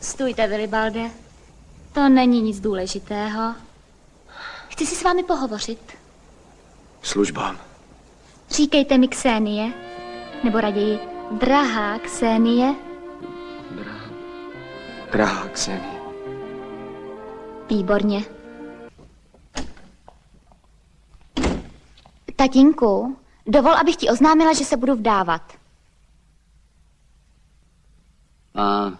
Stůjte, Vilibalde. To není nic důležitého. Chci si s vámi pohovořit. Službám. Říkejte mi Ksenie, nebo raději drahá Ksenie. Drahá Ksenie. Výborně. Tatínku, dovol, abych ti oznámila, že se budu vdávat. A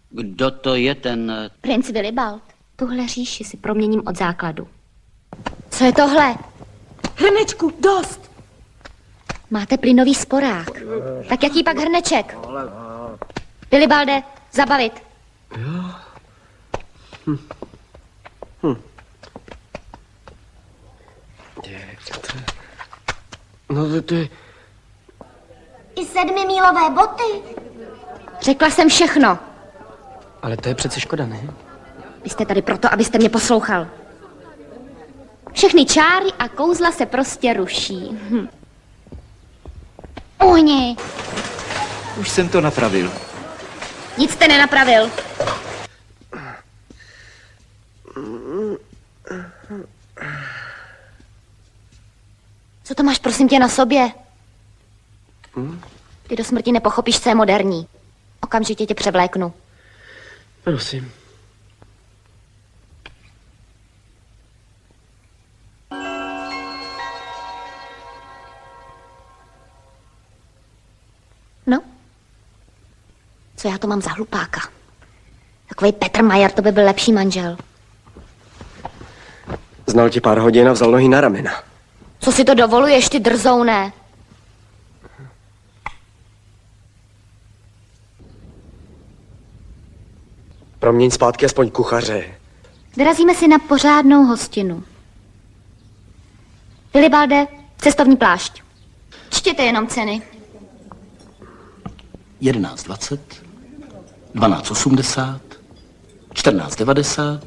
kdo to je ten... Princ Vilibald. Tuhle říši si proměním od základu. Co je tohle? Hrnečku, dost! Máte plynový sporák. Tak jaký pak hrneček? Vilibalde, zabavit. No to je... I 7mílové boty. Řekla jsem všechno. Ale to je přece škoda, ne? Vy jste tady proto, abyste mě poslouchal. Všechny čáry a kouzla se prostě ruší. Uhni. Už jsem to napravil. Nic jste nenapravil. Co to máš, prosím tě, na sobě? Ty do smrti nepochopíš, co je moderní. Okamžitě tě převléknu. Prosím. No? Co já to mám za hlupáka? Takovej Petr Majer, to by byl lepší manžel. Znal ti pár hodin a vzal nohy na ramena. Co si to dovoluješ, ty drzouné? Proměň zpátky aspoň kuchaře. Vyrazíme si na pořádnou hostinu. Vilibalde, cestovní plášť. Čtěte jenom ceny. 11,20, 12,80, 14,90,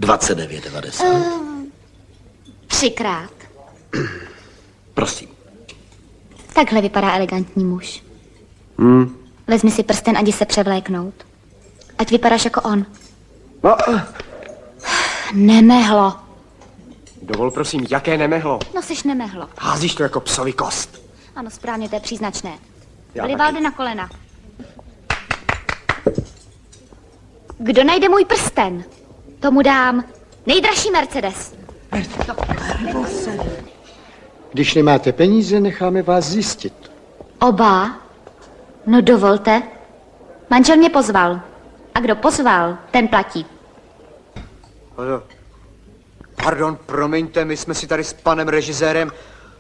29,90. 3krát. Prosím. Takhle vypadá elegantní muž. Vezmi si prsten a jdi se převléknout. Ať vypadáš jako on. No. Nemehlo. Dovol, prosím, jaké nemehlo? No, jsiš nemehlo. Házíš to jako psovi kost. Ano, správně, to je příznačné. Já Vilibalde na kolena. Kdo najde můj prsten, tomu dám nejdražší Mercedes. Když nemáte peníze, necháme vás zjistit. Oba? No dovolte. Manžel mě pozval. A kdo pozval, ten platí. Pardon, promiňte, my jsme si tady s panem režisérem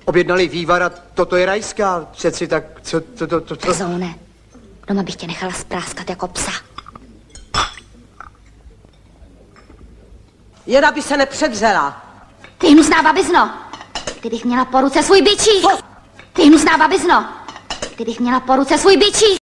objednali vývar a toto je rajská. Přeci tak, co to... Zóne. Doma bych tě nechala spráskat jako psa. Jen aby se nepředřela. Ty hnusná babizno. Kdybych měla po ruce svůj bičík. Ty hnusná babizno. Kdybych měla po ruce svůj bičík.